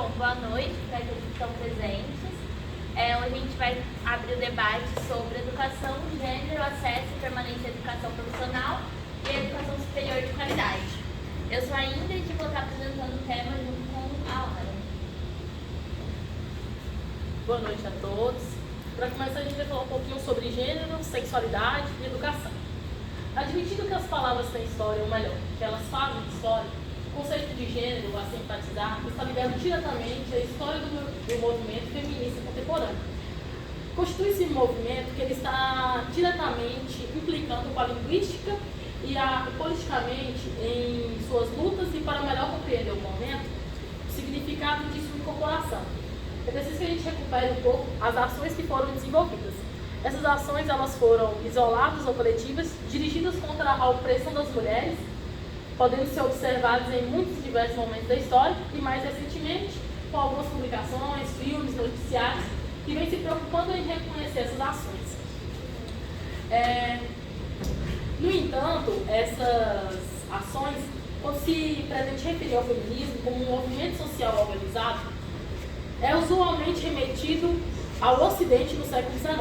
Bom, boa noite para aqueles que estão presentes. Hoje a gente vai abrir o debate sobre educação, gênero, acesso e permanência à educação profissional e a educação superior de qualidade. Eu sou a Ingrid e vou estar apresentando o tema junto com a Lara. Boa noite a todos. Para começar, a gente vai falar um pouquinho sobre gênero, sexualidade e educação. Admitindo que as palavras têm história, ou melhor, que elas fazem história, o conceito de gênero, a simpatizar, está ligado diretamente à história do movimento feminista contemporâneo. Constitui-se um movimento que ele está diretamente implicando com a linguística e politicamente em suas lutas e para melhor compreender o momento, o significado de sua incorporação. É preciso que a gente recupere um pouco as ações que foram desenvolvidas. Essas ações elas foram isoladas ou coletivas, dirigidas contra a opressão das mulheres, podendo ser observadas em muitos diversos momentos da história e mais recentemente com algumas publicações, filmes, noticiários que vêm se preocupando em reconhecer essas ações. No entanto, essas ações, quando se pretende referir ao feminismo como um movimento social organizado, é usualmente remetido ao Ocidente no século XIX.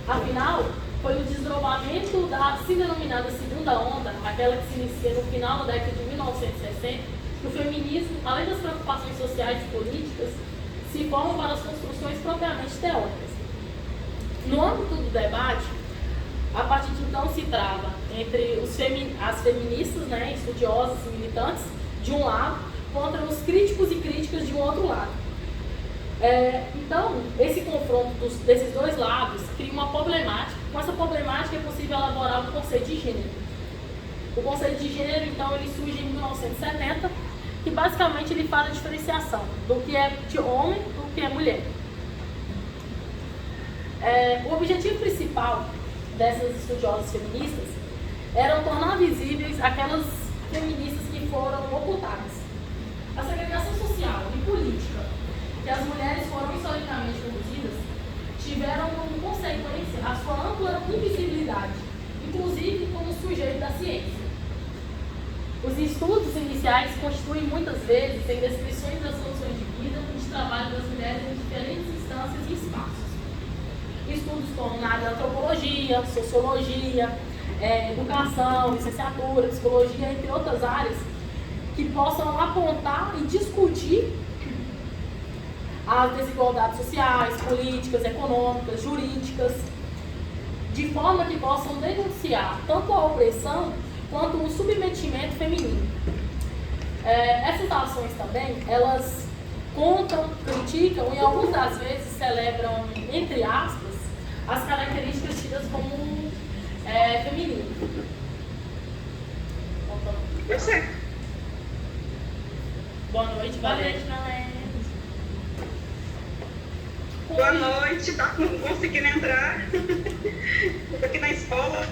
Afinal, foi o desdobramento da assim denominada segunda onda, aquela que se inicia no final da década de 1960, que o feminismo, além das preocupações sociais e políticas, se forma para as construções propriamente teóricas. No âmbito do debate, a partir de então se trava entre as feministas, estudiosas e militantes, de um lado, contra os críticos e críticas de um outro lado. Então, esse confronto desses dois lados cria uma problemática. Com essa problemática é possível elaborar o conceito de gênero. O conceito de gênero, então, ele surge em 1970, que basicamente ele faz a diferenciação do que é de homem e do que é mulher. O objetivo principal dessas estudiosas feministas era tornar visíveis aquelas feministas que foram ocultadas. A segregação social e política que as mulheres foram historicamente conduzidas tiveram como consequência a sua ampla invisibilidade, inclusive como sujeito da ciência. Os estudos iniciais constituem muitas vezes em descrições das condições de vida e de trabalho das mulheres em diferentes instâncias e espaços. Estudos como na área da antropologia, sociologia, educação, licenciatura, psicologia, entre outras áreas, que possam apontar e discutir as desigualdades sociais, políticas, econômicas, jurídicas, de forma que possam denunciar tanto a opressão quanto o submetimento feminino. Essas ações também, elas contam, criticam e algumas das vezes celebram, entre aspas, as características tidas como feminino. Boa noite, Valéria. Boa noite, tá conseguindo entrar? Estou aqui na escola.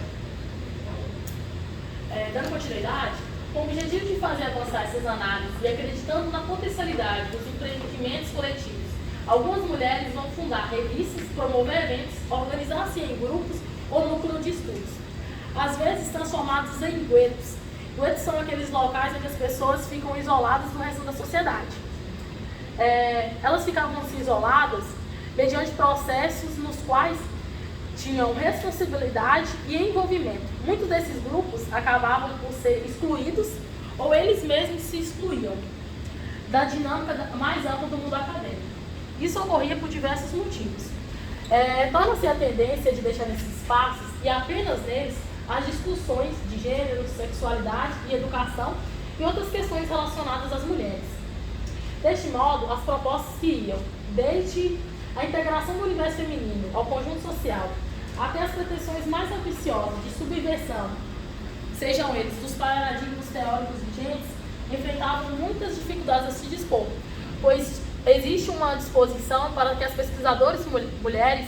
Dando continuidade, com o objetivo de fazer avançar essas análises e acreditando na potencialidade dos empreendimentos coletivos, algumas mulheres vão fundar revistas, promover eventos, organizar-se em grupos ou núcleos de estudos, às vezes transformados em guetos. Guetos são aqueles locais onde as pessoas ficam isoladas do resto da sociedade. Elas ficavam assim isoladas mediante processos nos quais tinham responsabilidade e envolvimento. Muitos desses grupos acabavam por ser excluídos ou eles mesmos se excluíam da dinâmica mais ampla do mundo acadêmico. Isso ocorria por diversos motivos. Torna-se a tendência de deixar nesses espaços e apenas neles as discussões de gênero, sexualidade e educação e outras questões relacionadas às mulheres. Deste modo, as propostas que iam desde a integração do universo feminino ao conjunto social, até as pretensões mais ambiciosas de subversão, sejam eles dos paradigmas teóricos vigentes, enfrentavam muitas dificuldades a se dispor, pois existe uma disposição para que as pesquisadoras mulheres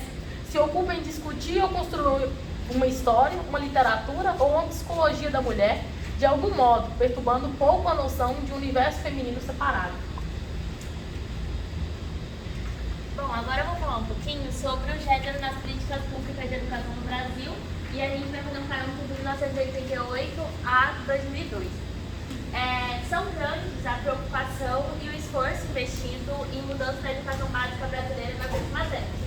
se ocupem de discutir ou construir uma história, uma literatura ou uma psicologia da mulher, de algum modo, perturbando um pouco a noção de um universo feminino separado. Bom, agora eu vou falar um pouquinho sobre o gênero nas políticas públicas de educação no Brasil e a gente vai fazer um parâmetro de 1988 a 2002. São grandes a preocupação e o esforço investido em mudança da educação básica brasileira nas últimas décadas.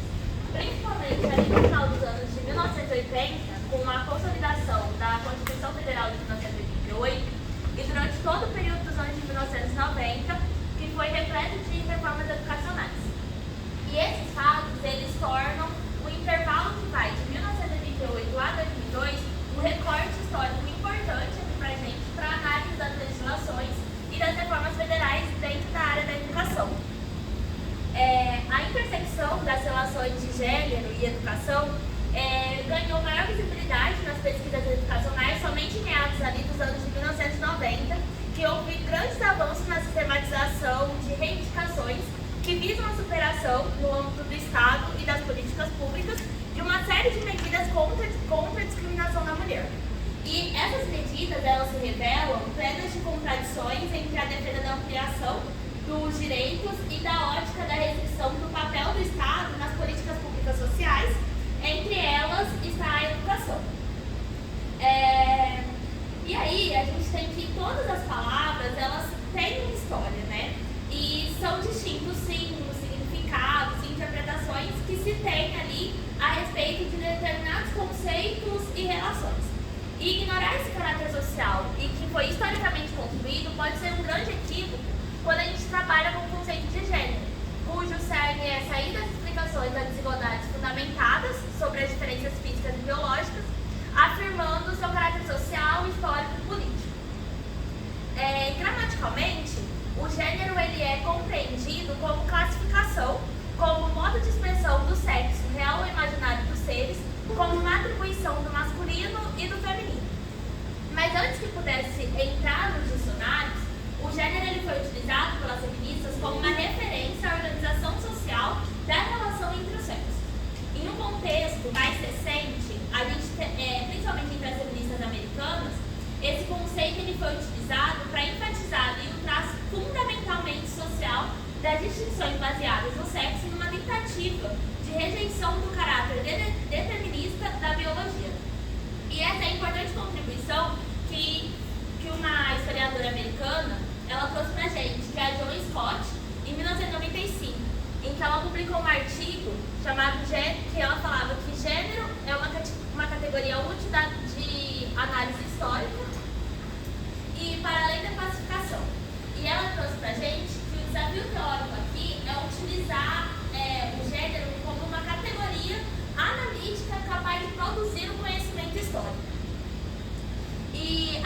Principalmente ali no final dos anos de 1980, com a consolidação da Constituição Federal de 1988 e durante todo o período dos anos de 1990, que foi repleto de reformas educacionais. E esses fatos, eles tornam o intervalo que vai de 1988 a 2002 um recorte histórico importante para a gente para análise das legislações e das reformas federais dentro da área da educação. A intersecção das relações de gênero e educação ganhou maior visibilidade nas pesquisas educacionais somente em meados ali dos anos de 1990, que houve grandes avanços na sistematização de reivindicações que visam a superação no âmbito do Estado e das políticas públicas de uma série de medidas contra a discriminação da mulher. E essas medidas, elas se revelam plenas de contradições entre a defesa da ampliação dos direitos e da ótica da restrição do papel do Estado nas políticas públicas sociais, entre elas está a educação. E aí, a gente tem que todas as palavras, elas têm uma história, né? E são distintos símbolos, significados e interpretações que se tem ali a respeito de determinados conceitos e relações. E ignorar esse caráter social e que foi historicamente construído pode ser um grande equívoco quando a gente trabalha com o conceito de gênero, cujo cerne é sair das explicações das desigualdades fundamentadas sobre as diferenças físicas e biológicas, afirmando seu caráter social, histórico e político. Gramaticalmente, o gênero ele é compreendido como classificação, como modo de expressão do sexo real ou imaginário dos seres, como uma atribuição do masculino e do feminino. Mas antes que pudesse entrar nos dicionários, o gênero ele foi utilizado pelas feministas como uma referência à organização social da relação entre os sexos. Em um contexto mais recente, a gente, principalmente entre as feministas americanas, esse conceito ele foi utilizado para enfatizar ali o traço fundamentalmente social das distinções baseadas no sexo numa tentativa de rejeição do caráter determinista da biologia. E essa é a importante contribuição que uma historiadora americana ela trouxe pra gente, que é a Joan Scott, em 1995, em que ela publicou um artigo chamado que ela falava que gênero é uma categoria útil de análise histórica e para além da classificação. E ela trouxe pra gente que o desafio teórico aqui é utilizar o gênero como uma categoria analítica capaz de produzir um conhecimento histórico. E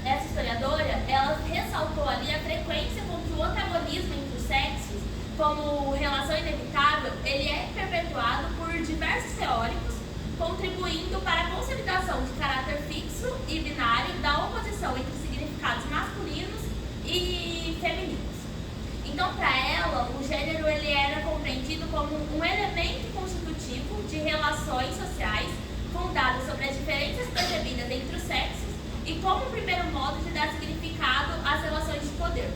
essa historiadora, ela ressaltou ali a frequência com que o antagonismo entre os sexos, como relação inevitável, ele é perpetuado por diversos teóricos, contribuindo para a consolidação de caráter fixo e binário da oposição entre significados masculinos e femininos. Então, para ela, o gênero ele era compreendido como um elemento constitutivo de relações sociais fundadas sobre as diferenças percebidas entre os sexos e como o primeiro modo de dar significado às relações de poder.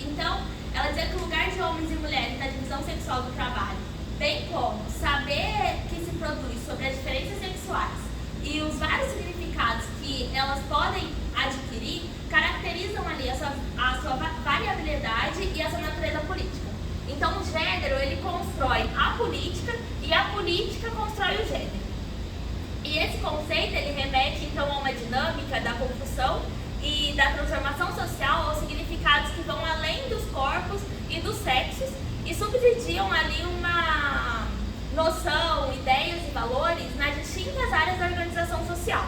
Então, ela dizia que o lugar de homens e mulheres na divisão sexual do trabalho, bem como saber que se produz sobre as diferenças sexuais e os vários significados que elas podem adquirir, caracterizam ali a sua variabilidade e a sua natureza política. Então, o gênero, ele constrói a política e a política constrói o gênero. E esse conceito, ele remete, então, a uma dinâmica da confusão e da transformação social aos significados que vão além dos corpos e dos sexos e subsidiam ali uma noção, ideias e valores nas distintas áreas da organização social.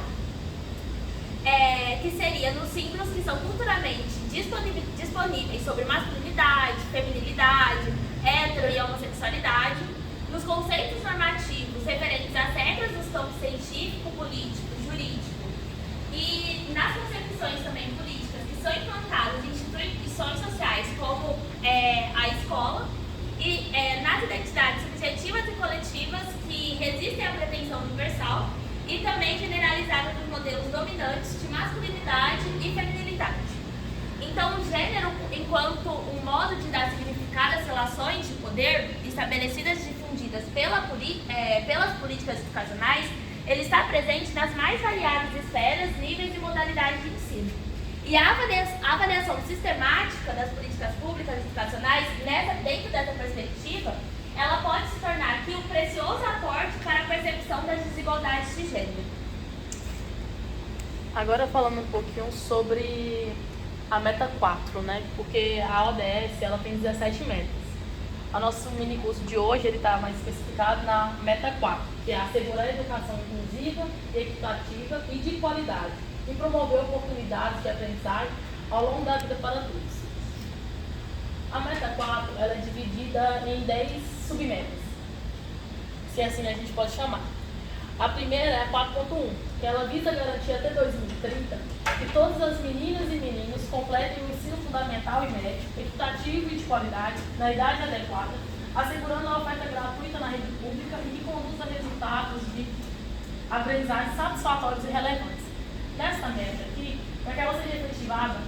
Que seria nos símbolos que são culturalmente disponíveis sobre masculinidade, feminilidade, hetero e homossexualidade, nos conceitos normativos referentes às regras dos campos científico, político, jurídico e nas concepções também políticas que são implantadas em instituições sociais como a escola e nas identidades subjetivas e coletivas que resistem à pretensão universal e também generalizadas nos modelos dominantes de masculinidade e feminilidade. Então, o gênero, enquanto um modo de dar significado às relações de poder estabelecidas e difundidas pelas políticas educacionais, ele está presente nas mais variadas esferas, níveis e modalidades de ensino. E a avaliação sistemática das políticas públicas educacionais, dentro dessa perspectiva, ela pode se tornar aqui um precioso aporte para a percepção das desigualdades de gênero. Agora falando um pouquinho sobre a meta 4, né? Porque a ODS ela tem 17 metas. O nosso mini curso de hoje ele está mais especificado na meta 4, que é assegurar a educação inclusiva, equitativa e de qualidade, e promover oportunidades de aprendizagem ao longo da vida para todos. A meta 4 ela é dividida em 10 submetas, se assim a gente pode chamar. A primeira é a 4.1, que ela visa garantir até 2030 que todas as meninas e meninos completem o ensino fundamental e médio, equitativo e de qualidade, na idade adequada, assegurando a oferta gratuita na rede pública e que conduza resultados de aprendizagem satisfatórios e relevantes. Nessa meta aqui, para que ela seja efetivada,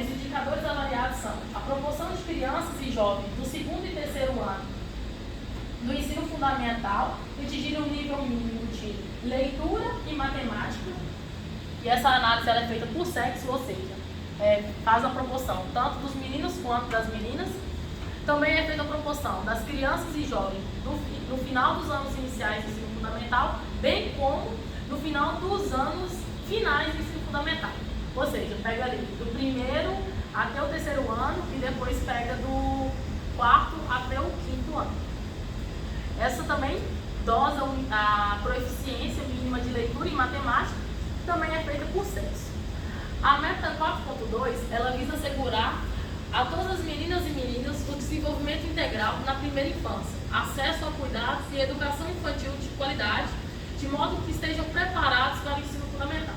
os indicadores avaliados são a proporção de crianças e jovens do segundo e terceiro ano do ensino fundamental que atingirem um nível mínimo de leitura e matemática, e essa análise ela é feita por sexo, ou seja, faz a proporção tanto dos meninos quanto das meninas. Também é feita a proporção das crianças e jovens no final dos anos iniciais do ensino fundamental, bem como no final dos anos finais do ensino fundamental. Ou seja, pega ali do primeiro até o terceiro ano e depois pega do quarto até o quinto ano. Essa também dosa a proficiência mínima de leitura e matemática, também é feita por sexo. A meta 4.2, ela visa assegurar a todas as meninas e meninos o desenvolvimento integral na primeira infância, acesso a cuidados e educação infantil de qualidade, de modo que estejam preparados para o ensino fundamental.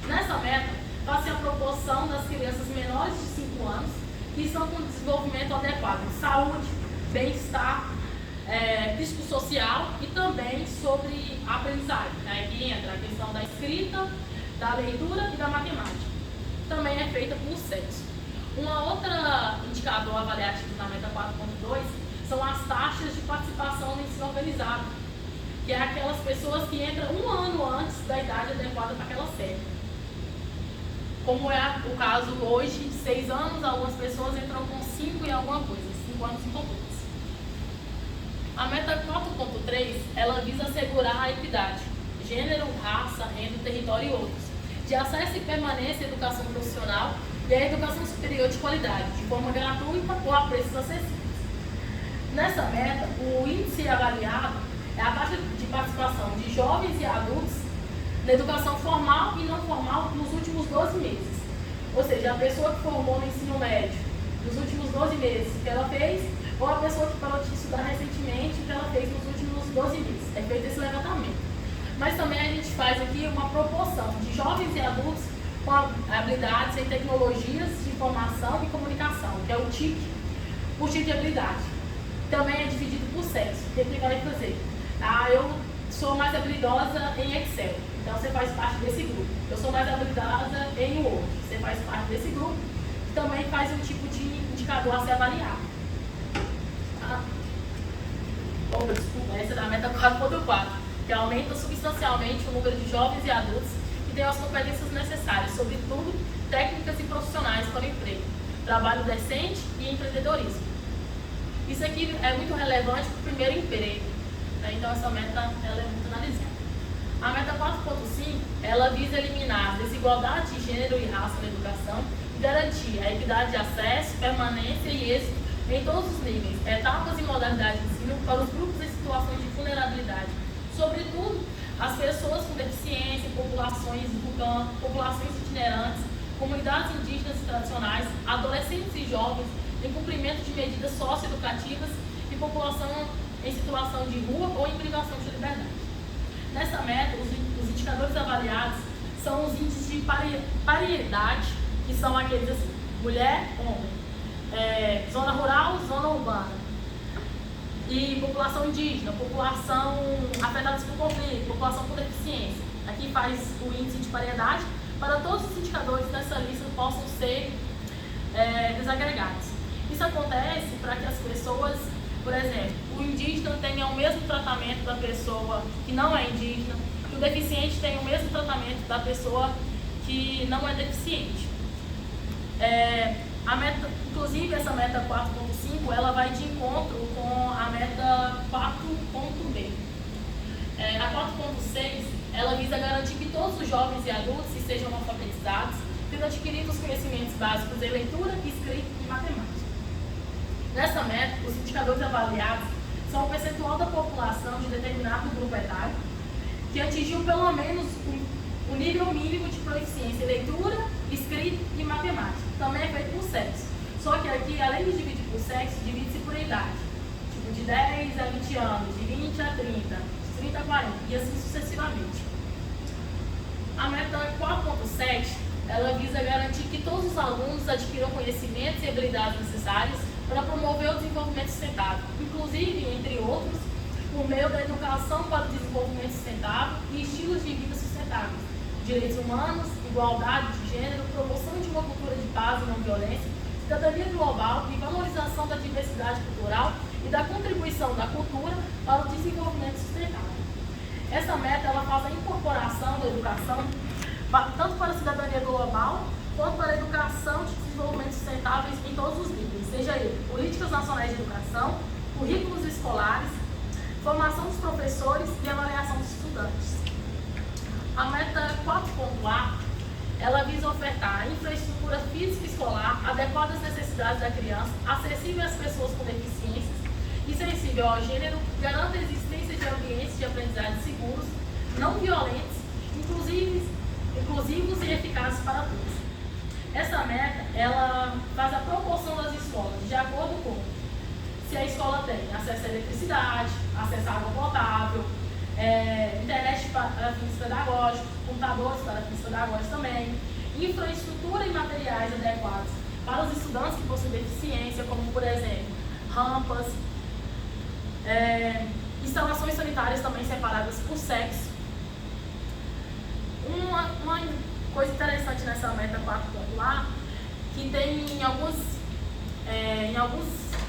Nessa meta, faz-se a proporção das crianças menores de 5 anos que estão com desenvolvimento adequado em saúde, bem-estar, psicossocial e também sobre a aprendizagem. Aqui entra a questão da escrita, da leitura e da matemática. Também é feita por sexo. Uma outra indicador avaliativo na meta 4.2 são as taxas de participação no ensino organizado, que é aquelas pessoas que entram um ano antes da idade adequada para aquela série. Como é o caso hoje, de 6 anos, algumas pessoas entram com 5 e alguma coisa, 5 anos e poucos. A meta 4.3, ela visa assegurar a equidade, gênero, raça, renda, território e outros, de acesso e permanência à educação profissional e à educação superior de qualidade, de forma gratuita ou a preços acessíveis. Nessa meta, o índice avaliado é a taxa de participação de jovens e adultos na educação formal e não formal nos últimos 12 meses. Ou seja, a pessoa que formou no ensino médio nos últimos 12 meses que ela fez, ou a pessoa que parou de estudar recentemente que ela fez nos últimos 12 meses. É feito esse levantamento. Mas também a gente faz aqui uma proporção de jovens e adultos com habilidades em tecnologias de informação e comunicação, que é o TIC, por tipo de habilidade. Também é dividido por sexo. O que vai fazer? Eu sou mais habilidosa em Excel, então você faz parte desse grupo. Eu sou mais habilidosa em Word, você faz parte desse grupo. Também faz um tipo de indicador a ser avaliado. Desculpa, essa é da meta 4.4, que aumenta substancialmente o número de jovens e adultos que têm as competências necessárias, sobretudo técnicas e profissionais para o emprego, trabalho decente e empreendedorismo. Isso aqui é muito relevante para o primeiro emprego, né? Então essa meta ela é muito analisada. A meta 4.5, ela visa eliminar desigualdade de gênero e raça na educação e garantir a equidade de acesso, permanência e êxito em todos os níveis, etapas e modalidades de ensino para os grupos em situações de vulnerabilidade, sobretudo as pessoas com deficiência, populações do campo, populações itinerantes, comunidades indígenas e tradicionais, adolescentes e jovens em cumprimento de medidas socioeducativas e população em situação de rua ou em privação de liberdade. Nessa meta, os indicadores avaliados são os índices de paridade, que são aqueles assim, mulher, homem, zona rural, zona urbana, e população indígena, população afetada por conflito, população com deficiência. Aqui faz o índice de paridade para todos os indicadores dessa lista possam ser desagregados. Isso acontece para que as pessoas, por exemplo, o indígena tenha o mesmo tratamento da pessoa que não é indígena, que o deficiente tenha o mesmo tratamento da pessoa que não é deficiente. A meta, inclusive, essa meta 4.5, ela vai de encontro com a meta 4.b. A 4.6, ela visa garantir que todos os jovens e adultos estejam alfabetizados, tendo adquirido os conhecimentos básicos em leitura, escrita e matemática. Nessa meta, os indicadores avaliados são o percentual da população de determinado grupo etário que atingiu pelo menos o nível mínimo de proficiência em leitura, escrita e matemática. Também é feito por sexo. Só que aqui, além de dividir por sexo, divide-se por idade. Tipo, de 10 a 20 anos, de 20 a 30, de 30 a 40, e assim sucessivamente. A meta 4.7, ela visa garantir que todos os alunos adquiram conhecimentos e habilidades necessárias para promover o desenvolvimento sustentável, inclusive, entre outros, por meio da educação para o desenvolvimento sustentável e estilos de vida sustentáveis, direitos humanos, igualdade de gênero, promoção de uma cultura de paz e não violência, cidadania global e valorização da diversidade cultural e da contribuição da cultura para o desenvolvimento sustentável. Essa meta ela faz a incorporação da educação tanto para a cidadania global quanto para a educação de desenvolvimento sustentáveis em todos os níveis, seja ele políticas nacionais de educação, currículos escolares, formação dos professores e avaliação dos estudantes. A meta 4.A, ela visa ofertar infraestrutura física escolar adequada às necessidades da criança, acessível às pessoas com deficiências e sensível ao gênero, garanta a existência de ambientes de aprendizagem seguros, não violentos, inclusivos e eficazes para todos. Essa meta, ela faz a proporção das escolas de acordo com se a escola tem acesso à eletricidade, acesso à água potável, internet para fins pedagógicos, computadores para fins pedagógicos também, infraestrutura e materiais adequados para os estudantes que possuem deficiência, como, por exemplo, rampas, instalações sanitárias também separadas por sexo. Uma coisa interessante nessa meta 4.A, que tem em alguns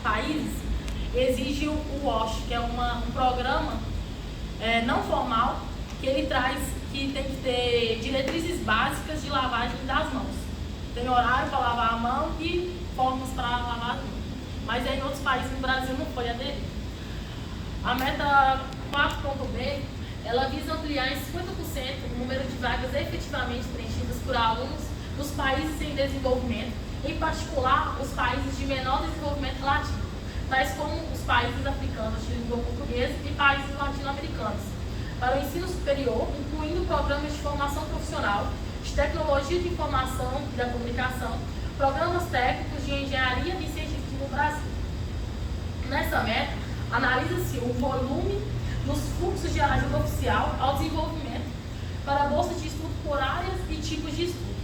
países, exige o WASH, que é um programa não formal, que ele traz que tem que ter diretrizes básicas de lavagem das mãos. Tem horário para lavar a mão e formas para lavar as mãos. Mas em outros países no Brasil não foi aderido. A meta 4.b, ela visa ampliar em 50% o número de vagas efetivamente preenchidas por alunos dos países em desenvolvimento, em particular os países de menor desenvolvimento relativo, tais como os países africanos de língua portuguesa e países latino-americanos, para o ensino superior, incluindo programas de formação profissional, de tecnologia de informação e da comunicação, programas técnicos de engenharia e científica no Brasil. Nessa meta, analisa-se o volume dos fluxos de ajuda oficial ao desenvolvimento para bolsas de estudo por áreas e tipos de estudo.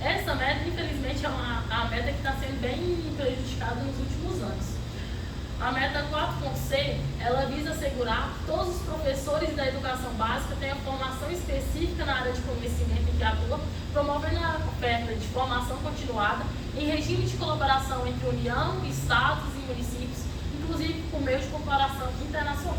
Essa meta, infelizmente, é a meta que está sendo bem prejudicada nos últimos anos. A meta 4.c, ela visa assegurar que todos os professores da educação básica tenham formação específica na área de conhecimento em que atua, promovendo a oferta de formação continuada em regime de colaboração entre União, Estados e municípios, inclusive por meio de comparação internacional.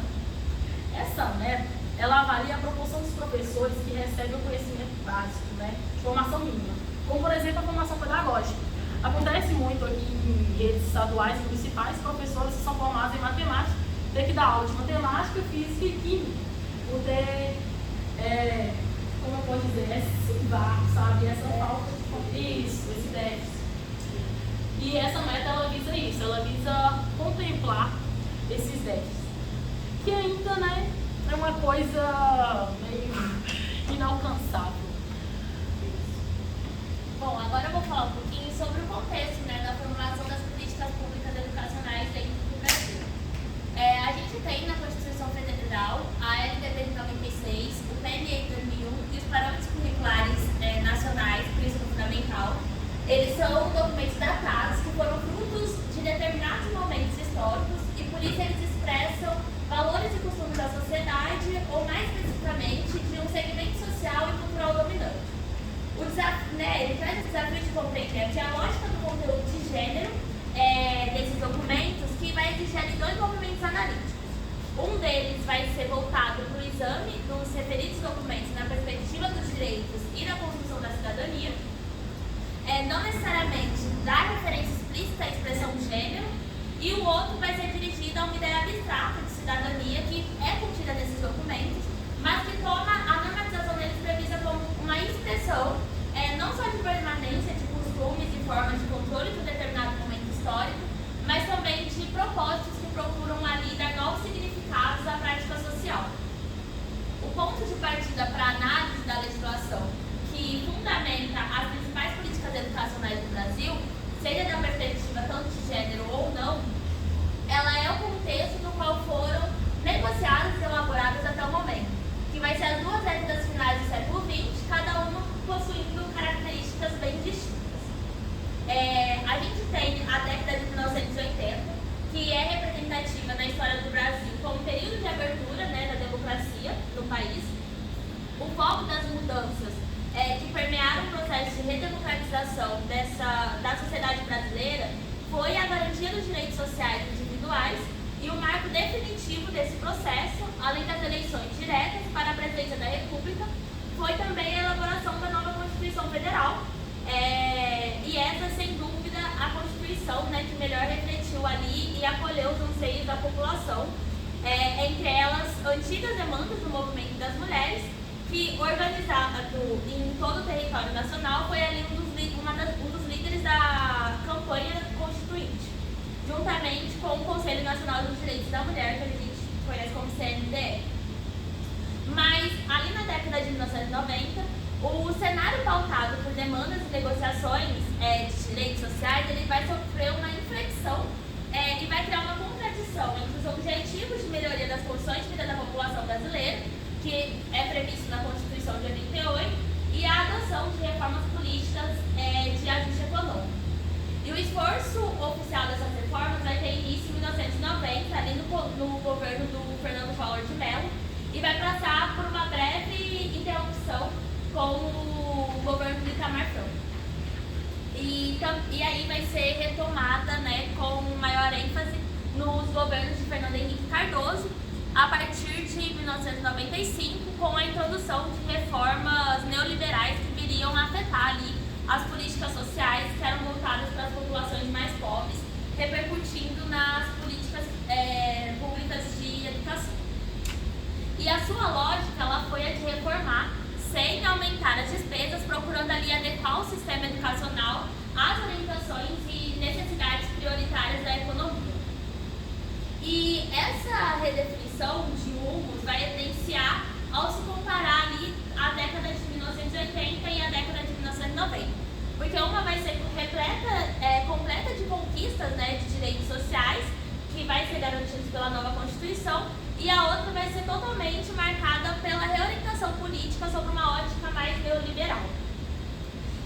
Essa meta, ela avalia a proporção dos professores que recebem o conhecimento básico, de formação mínima, como, por exemplo, a formação pedagógica. Acontece muito aqui em redes estaduais e municipais, professores que são formados em matemática, ter que dar aula de matemática, física e química, por ter, como eu posso dizer, sabe, essa falta de esse déficit. E essa meta, ela visa isso, ela visa contemplar esses déficits, que ainda, é uma coisa meio inalcançável. Bom, agora eu vou falar um pouquinho sobre o contexto da formulação das políticas públicas educacionais dentro do Brasil. A gente tem na Constituição Federal a LDB de 96, o PNE de 2001 e os parâmetros curriculares nacionais do ensino fundamental. Eles são documentos datados que foram frutos de determinados momentos históricos e por isso eles expressam valores e costumes da sociedade ou mais especificamente de um segmento social e cultural dominante. Ele traz o desafio de compreender a dialógica do conteúdo de gênero desses documentos, que vai exigir ali dois movimentos analíticos. Um deles vai ser voltado para o exame dos referidos documentos na perspectiva dos direitos e da construção da cidadania. Não necessariamente dar referência explícita à expressão gênero, e o outro vai ser dirigido a uma ideia abstrata de cidadania que é contida nesses documentos, mas que toma a normatização deles prevista como uma expressão não só de permanência de costumes e formas de controle de um determinado momento histórico, mas também de propósitos que procuram ali dar novos significados à prática social. O ponto de partida para a análise da legislação que fundamenta as principais políticas educacionais do Brasil, seja da perspectiva tanto de gênero ou não, ela é o contexto no qual foram negociadas e elaboradas até o momento, que vai ser as duas décadas finais do século XX, cada uma possuindo características bem distintas. A gente tem a década de 1980, que é representativa na história do Brasil como período de abertura, né, da democracia no país. O foco das mudanças que permearam o processo de redemocratização da sociedade brasileira foi a garantia dos direitos sociais individuais e o marco definitivo desse processo, além das eleições diretas para a presidência da República, foi também a elaboração da nova Constituição Federal, e essa, sem dúvida, a Constituição, né, que melhor refletiu ali e acolheu os anseios da população, entre elas antigas demandas do movimento das mulheres, que organizado em todo o território nacional foi ali um dos líderes da campanha constituinte, juntamente com o Conselho Nacional dos Direitos da Mulher, que a gente conhece como CNDE. Mas ali na década de 1990, o cenário pautado por demandas e negociações de direitos sociais, ele vai sofrer uma inflexão e vai criar uma contradição entre os objetivos de melhoria das condições de vida da população brasileira, que é previsto na Constituição de 88, e a adoção de reformas políticas de ajuste econômico. E o esforço oficial dessas reformas vai ter início em 1990, ali no governo do Fernando Collor de Mello, e vai passar por uma breve interrupção com o governo do Itamar Franco. E aí vai ser retomada, né, com maior ênfase nos governos de Fernando Henrique Cardoso, a partir de 1995, com a introdução de reformas neoliberais que viriam afetar ali as políticas sociais que eram voltadas para as populações mais pobres, repercutindo nas políticas públicas de educação. E a sua lógica, ela foi a de reformar sem aumentar as despesas, procurando ali adequar o sistema educacional às orientações e necessidades prioritárias da economia. E essa redefinição de rumos vai evidenciar ao se comparar ali a década de 1980 e a década de 1990. Porque uma vai ser completa de conquistas, né, de direitos sociais, que vai ser garantido pela nova Constituição, e a outra vai ser totalmente marcada pela reorientação política sobre uma ótica mais neoliberal.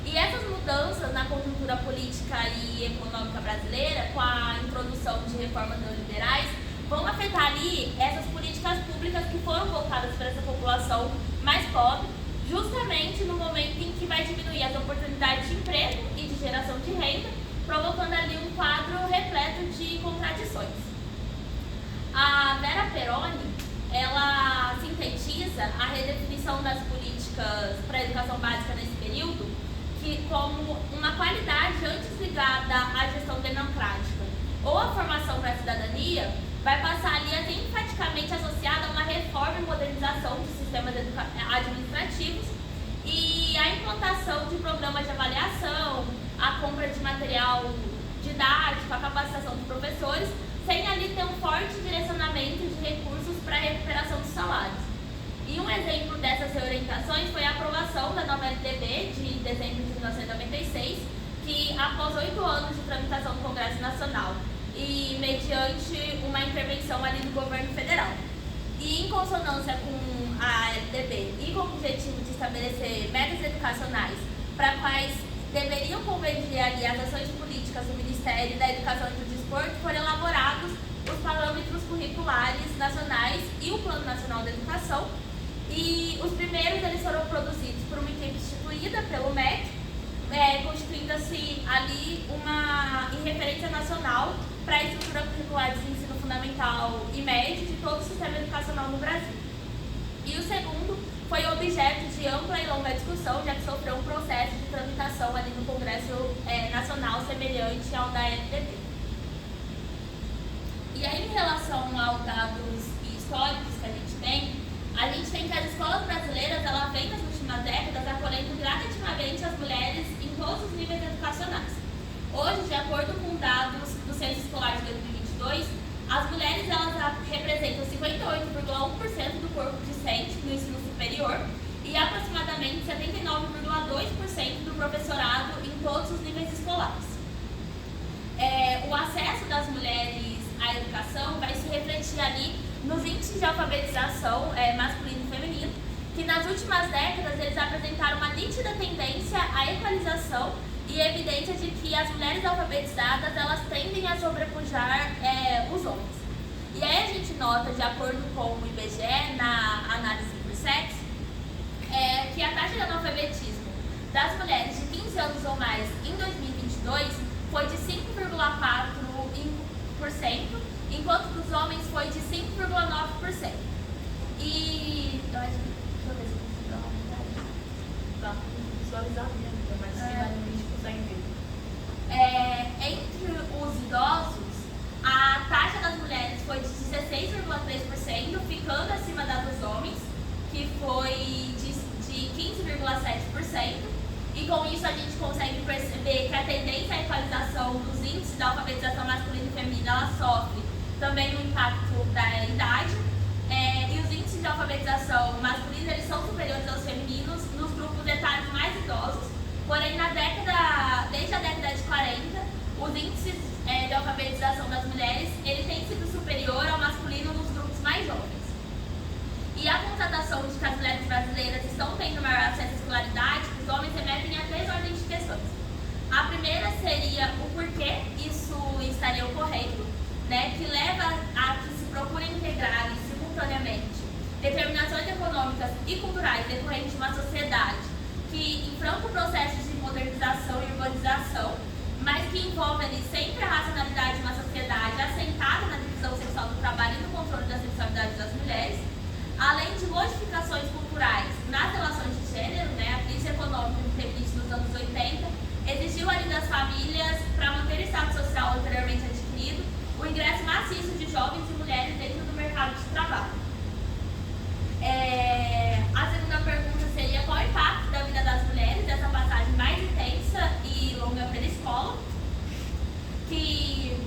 E essas mudanças na conjuntura política e econômica brasileira, com a introdução de reformas neoliberais, vão afetar ali essas políticas públicas que foram voltadas para essa população mais pobre, justamente no momento em que vai diminuir as oportunidades de emprego e de geração de renda, provocando ali um quadro repleto de contradições. A Vera Peroni, ela sintetiza a redefinição das políticas para a educação básica nesse período como uma qualidade antes ligada à gestão democrática ou à formação para a cidadania, vai passar ali a ser enfaticamente associada a uma reforma e modernização dos sistemas administrativos e a implantação de programas de avaliação, a compra de material didático, a capacitação de professores, sem ali ter um forte direcionamento de recursos para a recuperação dos salários. E um exemplo dessas reorientações foi a aprovação da nova LDB de dezembro de 1996, que após 8 anos de tramitação no Congresso Nacional e mediante uma intervenção ali do governo federal. E em consonância com a LDB e com o objetivo de estabelecer metas educacionais para quais deveriam convergir ali as ações políticas do Ministério da Educação e do Desporto, foram elaborados os parâmetros curriculares nacionais e o Plano Nacional da Educação. E os primeiros eles foram produzidos por uma equipe instituída pelo MEC, constituindo-se ali em referência nacional para a estrutura curricular de ensino fundamental e médio de todo o sistema educacional no Brasil. E o segundo foi objeto de ampla e longa discussão, já que sofreu um processo de tramitação ali no Congresso Nacional. educacional semelhante ao da LDB. E aí, em relação aos dados históricos que a gente tem que as escolas brasileiras, ela vem nas últimas décadas acolhendo gradativamente as mulheres em todos os níveis educacionais. Hoje, de acordo com dados do Censo Escolar de 2022, as mulheres elas representam 58,1% do corpo docente no ensino superior e aproximadamente 79,2% do professorado em todos os níveis escolares. O acesso das mulheres à educação vai se refletir ali nos índices de alfabetização masculino e feminino, que nas últimas décadas eles apresentaram uma nítida tendência à equalização e evidência de que as mulheres alfabetizadas elas tendem a sobrepujar os homens. E aí a gente nota, de acordo com o IBGE, na análise por sexo, que a taxa de analfabetismo das mulheres de 15 anos ou mais em 2022 foi de 5,4%, enquanto dos homens foi de 5,9%. E... deixa eu ver se eu consigo dar uma olhada. Tá, visualizar mesmo, mas a gente consegue ver. Entre os idosos, a taxa das mulheres foi de 16,3%, ficando acima da dos homens, que foi de 15,7%. E com isso a gente consegue perceber que a tendência à equalização dos índices da alfabetização masculina e feminina ela sofre também o impacto da idade. E os índices de alfabetização masculina eles são superiores aos femininos nos grupos etários mais idosos. Porém, desde a década de 40, os índices de alfabetização das mulheres ele tem sido superior ao masculino nos grupos mais jovens. E a constatação de que as mulheres brasileiras estão tendo maior acesso à escolaridade, os homens remetem a 3 ordens de questões. A primeira seria o porquê isso estaria ocorrendo, que leva a que se procure integrar simultaneamente determinações econômicas e culturais decorrentes de uma sociedade que enfrenta processos de modernização e urbanização, mas que envolve ali sempre a racionalidade de uma sociedade assentada na divisão sexual do trabalho e no controle da sexualidade das mulheres, além de modificações culturais nas relações de gênero, a crise econômica do feminista nos anos 80 exigiu ali das famílias, para manter o estado social anteriormente adquirido, o ingresso maciço de jovens e mulheres dentro do mercado de trabalho. A segunda pergunta seria qual o impacto da vida das mulheres dessa passagem mais intensa e longa pela escola, que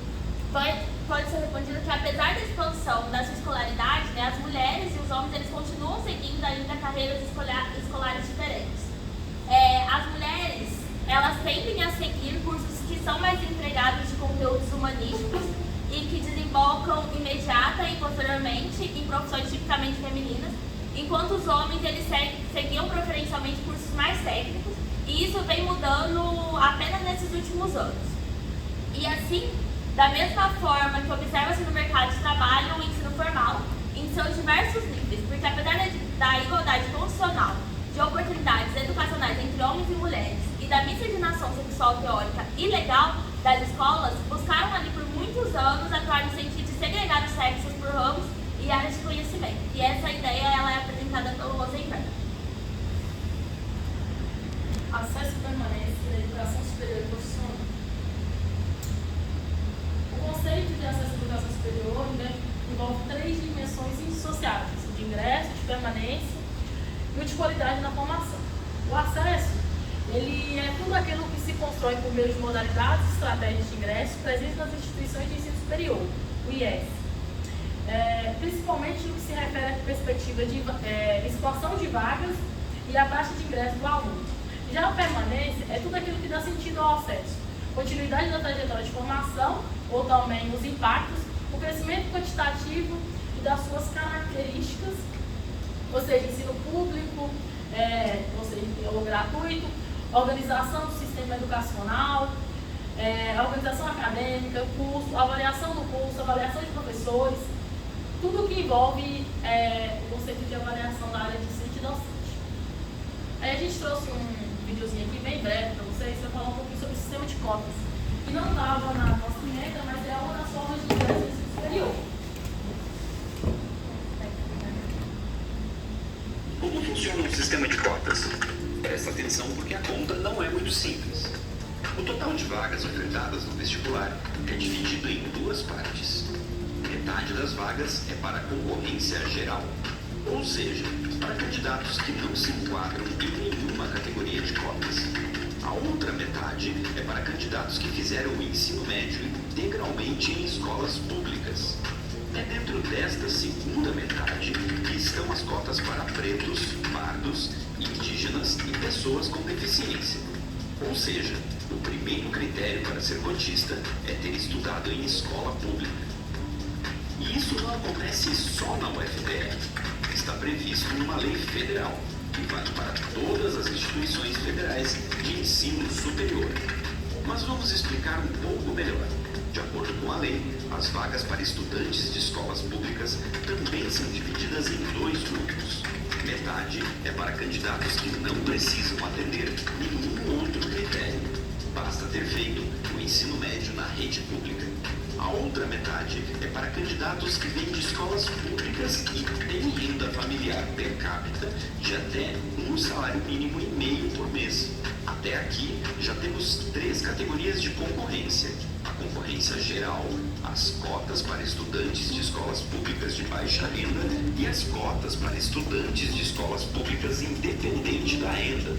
pode ser respondido que apesar da expansão da sua escolaridade, as mulheres e os homens eles continuam seguindo ainda carreiras escolares diferentes. As mulheres elas tendem a seguir cursos que são mais empregados de conteúdos humanísticos e que desembocam imediata e posteriormente em profissões tipicamente femininas, enquanto os homens eles seguiam preferencialmente cursos mais técnicos, e isso vem mudando apenas nesses últimos anos. E assim, da mesma forma que observa-se no mercado de trabalho o ensino formal, em seus diversos níveis, porque apesar da igualdade constitucional de oportunidades educacionais entre homens e mulheres e da miscigenação sexual teórica e legal das escolas, buscaram ali por muitos anos atuar no sentido de segregar os sexos por ramos e áreas de conhecimento. E essa ideia ela é apresentada pelo Rosenberg. Acesso e permanência da educação superior e profissional. O conceito de acesso à educação superior envolve 3 dimensões indissociáveis: de ingresso, de permanência e de qualidade na formação. O acesso ele é tudo aquilo que se constrói por meio de modalidades e estratégias de ingresso presentes nas instituições de ensino superior, o IES. Principalmente no que se refere à perspectiva de expansão de vagas e a taxa de ingresso do aluno. Já a permanência é tudo aquilo que dá sentido ao acesso, continuidade da trajetória de formação, ou também os impactos, o crescimento quantitativo e das suas características, ou seja, ensino público, ou seja, ou gratuito, organização do sistema educacional, organização acadêmica, curso, avaliação do curso, avaliação de professores, tudo que envolve o conceito de avaliação da área docente e docente. Aí a gente trouxe um videozinho aqui bem breve para vocês, para falar um pouquinho sobre o sistema de cotas, que não estava na nossa emenda, mas é uma das formas de ingresso no ensino superior. Como funciona um sistema de cotas? Presta atenção porque a conta não é muito simples. O total de vagas ofertadas no vestibular é dividido em duas partes. Metade das vagas é para concorrência geral, ou seja, para candidatos que não se enquadram em nenhuma categoria de cotas. A outra metade é para candidatos que fizeram o ensino médio integralmente em escolas públicas. É dentro desta segunda metade que estão as cotas para pretos, pardos, indígenas e pessoas com deficiência. Ou seja, o primeiro critério para ser cotista é ter estudado em escola pública. E isso não acontece só na UFPR. Está previsto numa lei federal, que vale para todas as instituições federais de ensino superior. Mas vamos explicar um pouco melhor. De acordo com a lei, as vagas para estudantes de escolas públicas também são divididas em dois grupos. Metade é para candidatos que não precisam atender nenhum outro critério. Basta ter feito o ensino médio na rede pública. A outra metade é para candidatos que vêm de escolas públicas e têm renda familiar per capita de até um salário mínimo e meio por mês. Até aqui já temos 3 categorias de concorrência: a concorrência geral, as cotas para estudantes de escolas públicas de baixa renda e as cotas para estudantes de escolas públicas independente da renda.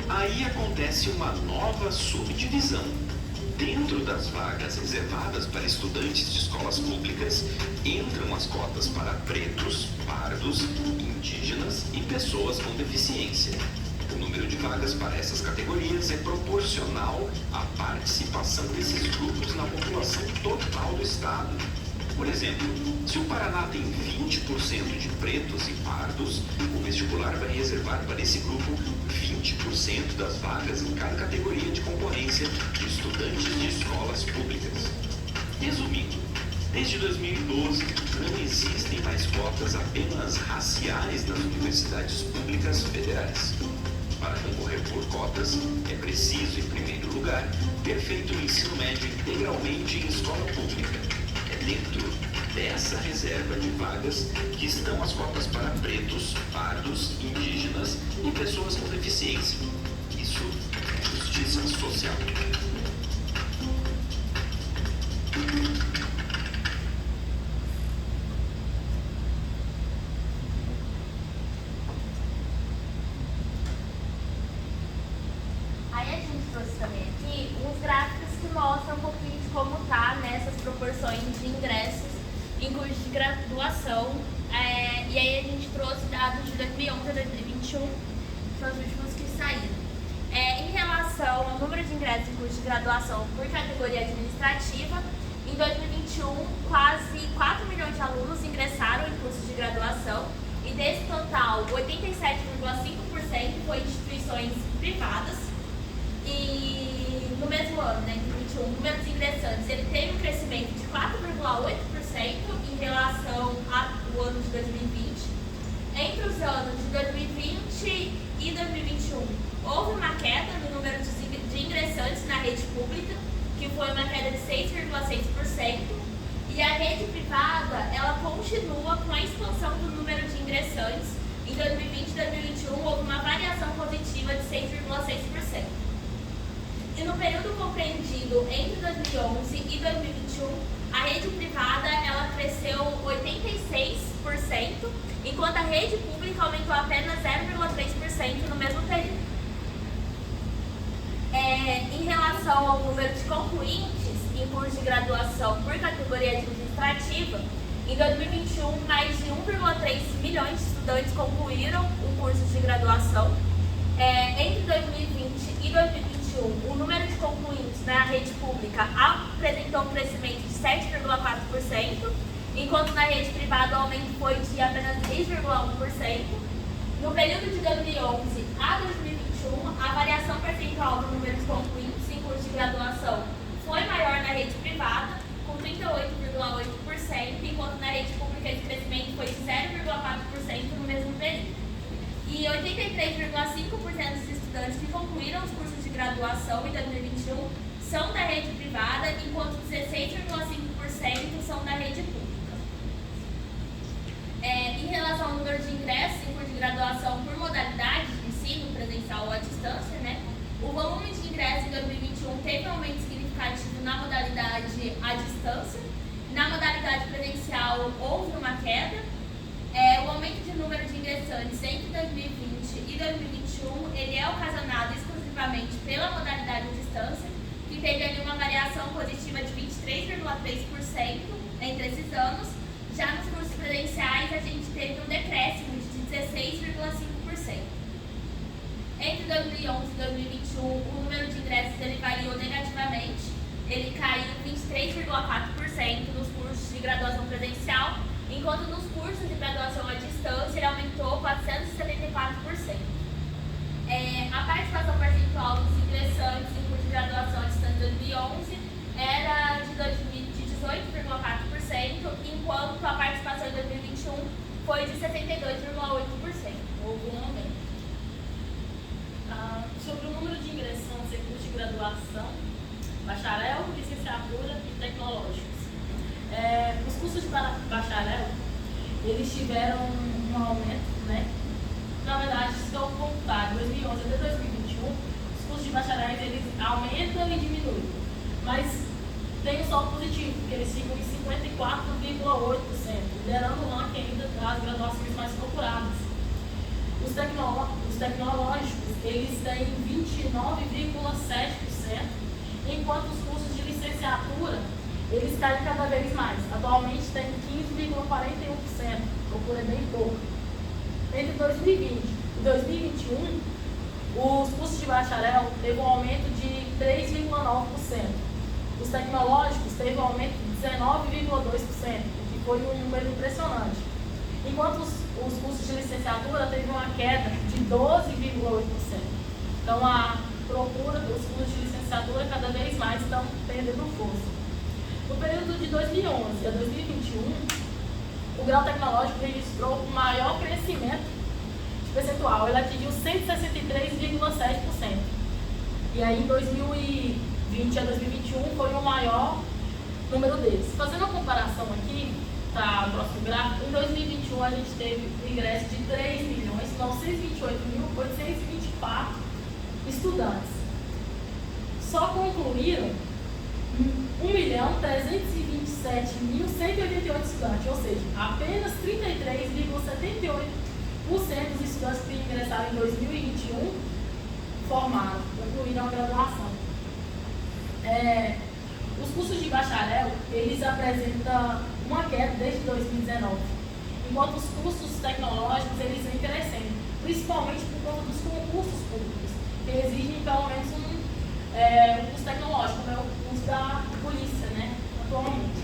Aí acontece uma nova subdivisão. Dentro das vagas reservadas para estudantes de escolas públicas, entram as cotas para pretos, pardos, indígenas e pessoas com deficiência. O número de vagas para essas categorias é proporcional à participação desses grupos na população total do estado. Por exemplo, se o Paraná tem 20% de pretos e pardos, o vestibular vai reservar para esse grupo 20% das vagas em cada categoria de concorrência de estudantes de escolas públicas. Resumindo, desde 2012 não existem mais cotas apenas raciais nas universidades públicas federais. Para concorrer por cotas, é preciso, em primeiro lugar, ter feito o ensino médio integralmente em escola pública. É dentro dessa reserva de vagas que estão as cotas para pretos, pardos, indígenas e pessoas com deficiência. Isso é justiça social. Aí a gente trouxe também aqui uns gráficos que mostram um pouquinho de como tá nessas proporções de ingressos em cursos de graduação. E aí a gente trouxe dados de 2011 a 2021, que são os últimos que saíram. Em relação ao número de ingressos em cursos de graduação por categoria administrativa, em 2021, quase 4 milhões de alunos ingressaram em cursos de graduação, e desse total, 87,5% foi em instituições privadas. E no mesmo ano, né, em 2021, o número de ingressantes ele teve um crescimento de 4,8% em relação ao ano de 2020. Entre os anos de 2020 e 2021, houve uma queda no número de ingressantes na rede pública, que foi uma queda de 6,6%, e a rede privada ela continua com a expansão do número de ingressantes. Em 2020 e 2021, houve uma variação positiva de 6,6%. E no período compreendido entre 2011 e 2021, a rede privada ela cresceu 86%, enquanto a rede pública aumentou apenas 0,3% no mesmo período. Em relação ao número de concluintes em curso de graduação por categoria administrativa, em 2021, mais de 1,3 milhões de estudantes concluíram o curso de graduação. Entre 2020 e 2021, o número de concluintes na rede pública apresentou um crescimento de 7,4%, enquanto na rede privada o aumento foi de apenas 3,1%. No período de 2011 a 2021, a variação percentual do número de concluintes em curso de graduação foi maior na rede privada, com 38,8%, enquanto na rede pública esse crescimento foi de 0,4% no mesmo período. E 83,5% dos estudantes que concluíram os cursos de graduação em 2021 são da rede privada, enquanto 16,5% são da rede pública. Em relação ao número de ingressos em curso de graduação por modalidade de ensino, presencial ou à distância, né, o volume de ingressos em modalidade à distância. Na modalidade presencial houve uma queda. O aumento de número de ingressantes entre 2020 e 2021 ele é ocasionado exclusivamente pela modalidade à distância, que teve ali uma variação positiva de 23,3% entre esses anos. Já nos cursos presenciais, a gente teve um decréscimo de 16,5%. Entre 2011 e 2021, o número de ingressos ele variou negativamente. Ele caiu 23,4% nos cursos de graduação presencial, enquanto nos cursos de graduação à distância ele aumentou 474%. A participação percentual dos ingressantes em curso de graduação à distância de 2011 era de 18,4%, enquanto a participação em 2021 foi de 72,8%. Houve um aumento. Sobre o número de ingressantes em curso de graduação, bacharel, licenciatura e tecnológicos. Os cursos de bacharel, eles tiveram um aumento, né? Na verdade, se eu contar de 2011 até 2021, os cursos de bacharéis eles aumentam e diminuem. Mas tem um saldo positivo, porque eles ficam em 54,8%, liderando o ranking ainda das graduações mais procuradas. Os tecnológicos, eles têm 29,7%, enquanto os cursos de licenciatura, eles caem cada vez mais. Atualmente tem 15,41%, procura bem pouco. Entre 2020 e 2021, os cursos de bacharel teve um aumento de 3,9%. Os tecnológicos teve um aumento de 19,2%, o que foi um número impressionante. Enquanto os cursos de licenciatura teve uma queda de 12,8%. Então a procura dos cursos de licenciatura cada vez mais estão perdendo força. No período de 2011 a 2021, o grau tecnológico registrou o maior crescimento de percentual, ele atingiu 163,7%. E aí em 2020 a 2021 foi o maior número deles. Fazendo uma comparação aqui, tá, o próximo gráfico, em 2021 a gente teve um ingresso de 3.928.824 estudantes. Só concluíram 1.327.188 estudantes, ou seja, apenas 33,78% dos estudantes que ingressaram em 2021 formaram, concluíram a graduação. Os cursos de bacharel, eles apresentam uma queda desde 2019, enquanto os cursos tecnológicos, eles vêm crescendo, principalmente por conta dos concursos públicos, que exigem pelo menos um curso tecnológico, como é o curso da polícia, né, atualmente.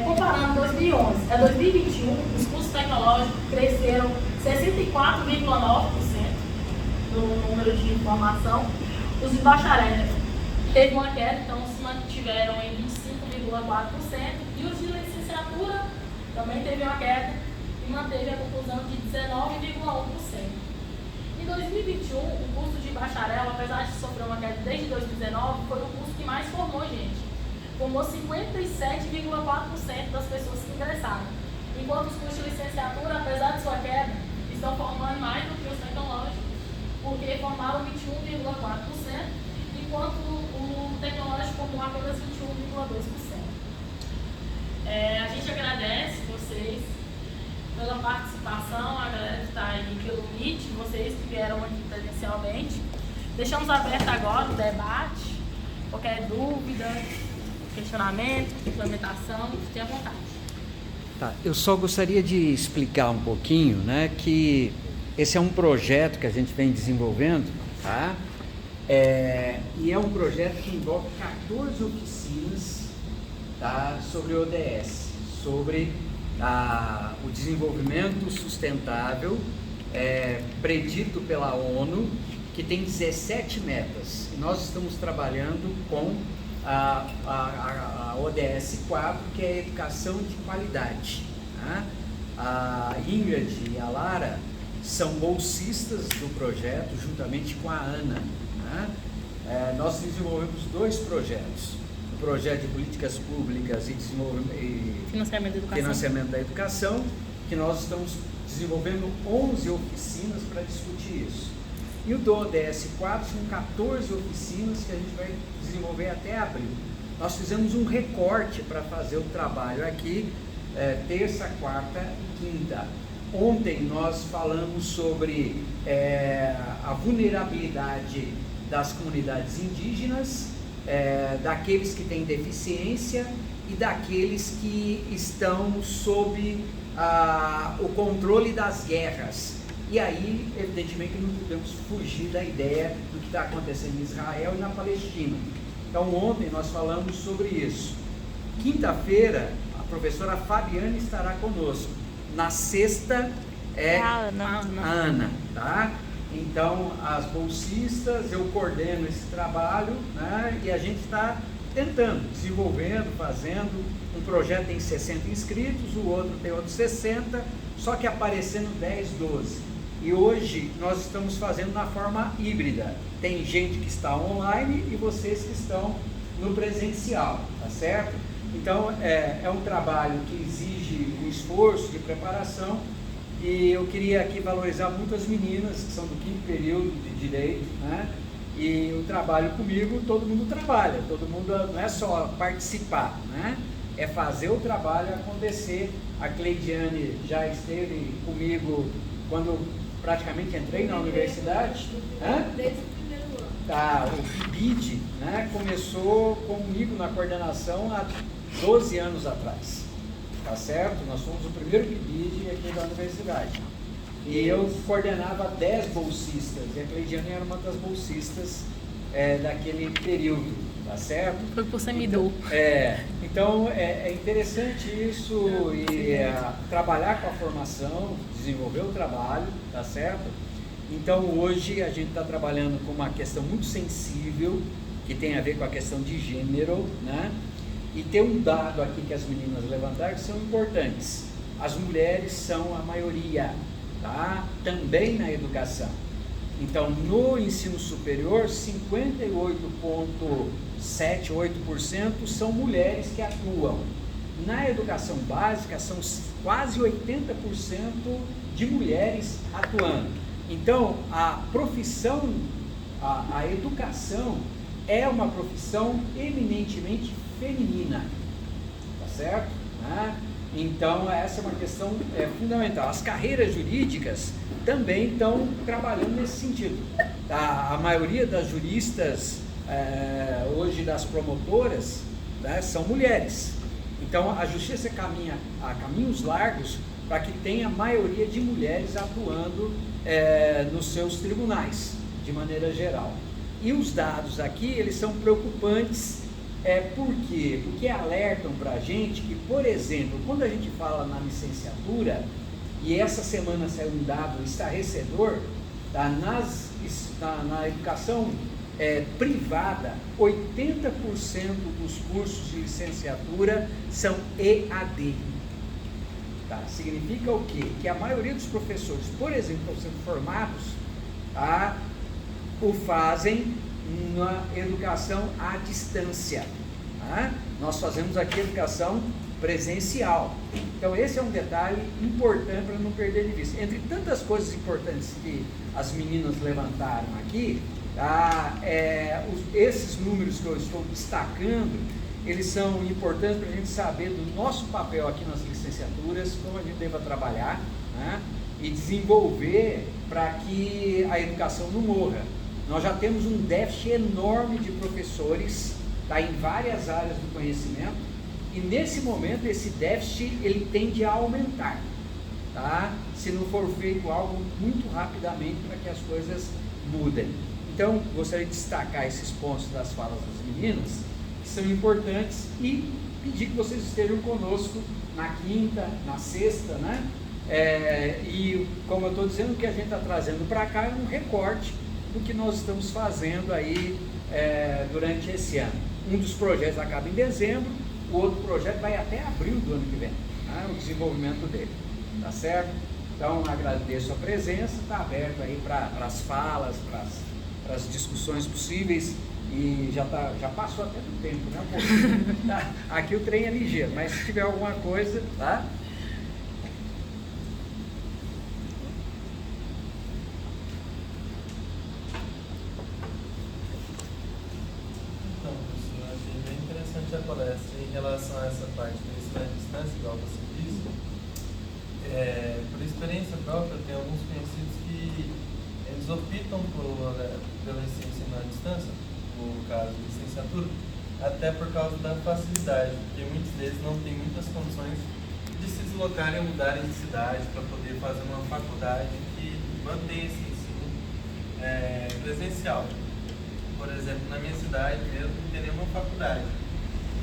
Comparando 2011 a 2021, os cursos tecnológicos cresceram 64,9% no número de formação. Os de bacharel teve uma queda, então se mantiveram em 25,4%, e os de licenciatura também teve uma queda e manteve a conclusão de 19,1%. Em 2021, o curso de bacharel, apesar de sofrer uma queda desde 2019, foi o curso que mais formou gente. Formou 57,4% das pessoas que ingressaram. Enquanto os cursos de licenciatura, apesar de sua queda, estão formando mais do que os tecnológicos, porque formaram 21,4%, enquanto o tecnológico formou apenas 21,2%. A gente agradece vocês pela participação, a galera que está aí pelo Meet, vocês que vieram aqui presencialmente. Deixamos aberto agora o debate, qualquer dúvida, questionamento, implementação, fique à vontade. Tá, eu só gostaria de explicar um pouquinho, né, que esse é um projeto que a gente vem desenvolvendo, tá? E é um projeto que envolve 14 oficinas, tá, sobre o ODS, sobre o desenvolvimento sustentável predito pela ONU, que tem 17 metas. E nós estamos trabalhando com a ODS 4, que é a educação de qualidade. Tá? A Ingrid e a Lara são bolsistas do projeto, juntamente com a Ana. Tá? Nós desenvolvemos 2 projetos. O projeto de políticas públicas e financiamento da educação, que nós estamos desenvolvendo 11 oficinas para discutir isso. E o do ODS 4 são 14 oficinas que a gente vai desenvolver até abril. nós fizemos um recorte para fazer o trabalho aqui, terça, quarta e quinta. Ontem nós falamos sobre a vulnerabilidade das comunidades indígenas, daqueles que têm deficiência e daqueles que estão sob o controle das guerras. E aí, evidentemente, não podemos fugir da ideia do que está acontecendo em Israel e na Palestina. Então, ontem nós falamos sobre isso. Quinta-feira, a professora Fabiane estará conosco. Na sexta é a Ana, tá? Então, as bolsistas, eu coordeno esse trabalho, né? E a gente está tentando, desenvolvendo, fazendo. Um projeto tem 60 inscritos, o outro tem outros 60, só que aparecendo 10, 12. E hoje nós estamos fazendo na forma híbrida. Tem gente que está online e vocês que estão no presencial, tá certo? Então, é um trabalho que exige um esforço de preparação, e eu queria aqui valorizar muito as meninas que são do 5º período de Direito, né? E o trabalho comigo, todo mundo trabalha, todo mundo não é só participar, né? É fazer o trabalho acontecer. A Cleidiane já esteve comigo quando praticamente entrei na universidade. Desde o primeiro ano. Tá, o PIBID, né, começou comigo na coordenação há 12 anos atrás, tá certo? Nós fomos o primeiro PIBID aqui da universidade. E eu coordenava 10 bolsistas, e a Cleidiane era uma das bolsistas daquele período, tá certo? Foi por Semidu. Então é interessante isso, e trabalhar com a formação, desenvolver o trabalho, tá certo? Então hoje a gente está trabalhando com uma questão muito sensível, que tem a ver com a questão de gênero, né? E tem um dado aqui que as meninas levantaram que são importantes. As mulheres são a maioria, tá? Também na educação. Então, no ensino superior, 58,7%, 8% são mulheres que atuam. Na educação básica, são quase 80% de mulheres atuando. Então, a profissão, a educação é uma profissão eminentemente feminina, tá certo? Né? Então, essa é uma questão fundamental. As carreiras jurídicas também estão trabalhando nesse sentido. A maioria das juristas, hoje das promotoras, né, são mulheres. Então, a justiça caminha a caminhos largos para que tenha a maioria de mulheres atuando nos seus tribunais, de maneira geral. E os dados aqui, eles são preocupantes. Por quê? Porque alertam para a gente que, por exemplo, quando a gente fala na licenciatura, e essa semana saiu um dado estarrecedor, tá? Na educação privada, 80% dos cursos de licenciatura são EAD. Tá? Significa o quê? Que a maioria dos professores, por exemplo, que estão sendo formados, tá, o fazem na educação à distância. Tá? Nós fazemos aqui educação presencial. Então esse é um detalhe importante para não perder de vista. Entre tantas coisas importantes que as meninas levantaram aqui, tá? Esses números que eu estou destacando, eles são importantes para a gente saber do nosso papel aqui nas licenciaturas, como a gente deva trabalhar, né? E desenvolver para que a educação não morra. Nós já temos um déficit enorme de professores, tá, em várias áreas do conhecimento, e nesse momento esse déficit ele tende a aumentar, tá? Se não for feito algo muito rapidamente para que as coisas mudem. Então, gostaria de destacar esses pontos das falas das meninas, que são importantes, e pedir que vocês estejam conosco na quinta, na sexta, né? E como eu estou dizendo, o que a gente está trazendo para cá é um recorte do que nós estamos fazendo aí durante esse ano. Um dos projetos acaba em dezembro, o outro projeto vai até abril do ano que vem, né, o desenvolvimento dele, tá certo? Então, agradeço a presença, está aberto aí para as falas, para as discussões possíveis, e já passou até do tempo, né, um pouquinho. Tá? Aqui o trem é ligeiro, mas se tiver alguma coisa, tá? Então, professor, eu achei bem interessante interessante a palestra em relação a essa parte do ensino à distância, igual você disse. Por experiência própria, eu tenho alguns conhecidos que eles optam pelo ensino à distância, no caso de licenciatura, até por causa da facilidade, porque muitos deles não têm muitas condições de se deslocarem ou mudarem de cidade para poder fazer uma faculdade que mantenha esse ensino presencial. Por exemplo, na minha cidade mesmo não tem nenhuma faculdade.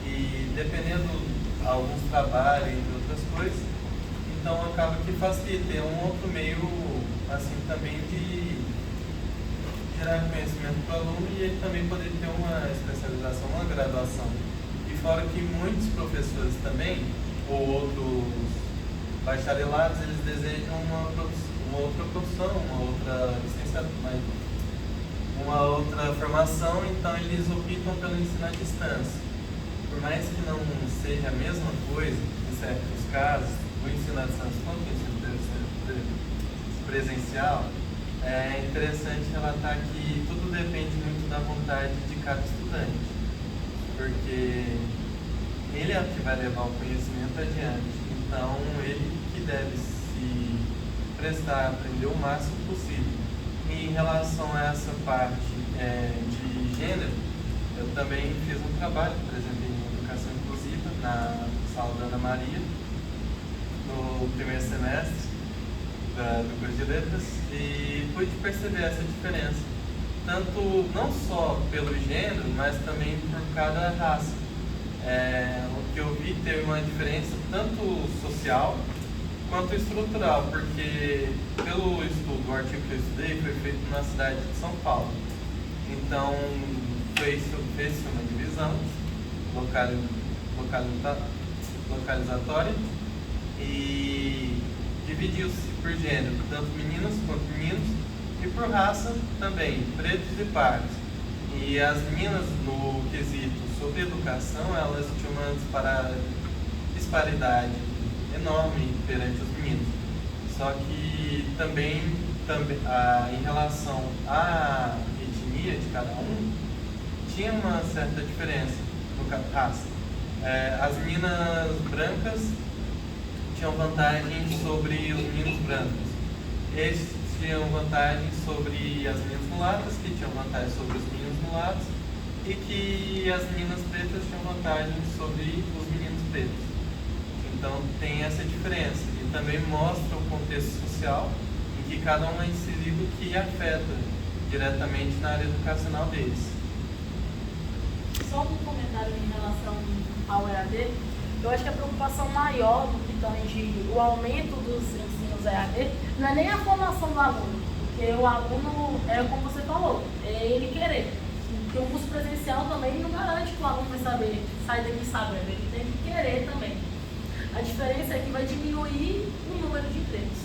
E dependendo de alguns trabalhos e outras coisas, então acaba que facilita. É um outro meio, assim, também de gerar conhecimento para o aluno e ele também poder ter uma especialização, uma graduação. E fora que muitos professores também, ou outros bacharelados, eles desejam uma outra profissão, uma outra licenciatura, uma outra formação, então eles optam pelo ensino à distância. Por mais que não seja a mesma coisa, em certos casos, o ensino à distância quanto o ensino presencial, é interessante relatar que tudo depende muito da vontade de cada estudante, porque ele é o que vai levar o conhecimento adiante, então ele que deve se prestar a aprender o máximo possível. E em relação a essa parte de gênero, eu também fiz um trabalho, por exemplo, em educação inclusiva, na sala da Ana Maria, no primeiro semestre do curso de letras, e pude perceber essa diferença, tanto não só pelo gênero, mas também por cada raça. O que eu vi teve uma diferença tanto social quanto estrutural, porque pelo estudo, o artigo que eu estudei foi feito na cidade de São Paulo. Então, fez-se uma divisão localizatória e dividiu-se por gênero, tanto meninas quanto meninos, e por raça também, pretos e pardos. E as meninas, no quesito sobre educação, elas tinham uma disparidade enorme perante os meninos. Só que também em relação à etnia de cada um, tinha uma certa diferença no raça. As meninas brancas tinham vantagem sobre os meninos brancos. Eles tinham vantagem sobre as meninas mulatas, que tinham vantagem sobre os meninos mulatos, e que as meninas pretas tinham vantagem sobre os meninos pretos. Então tem essa diferença e também mostra o contexto social em que cada um é inserido, que afeta diretamente na área educacional deles. Só um comentário em relação ao EAD. Eu acho que a preocupação maior do que tange o aumento dos ensinos EAD não é nem a formação do aluno, porque o aluno, como você falou, é ele querer. Porque o curso presencial também não garante que o aluno vai sair daqui sabendo, ele tem que querer também. A diferença é que vai diminuir o número de empregos,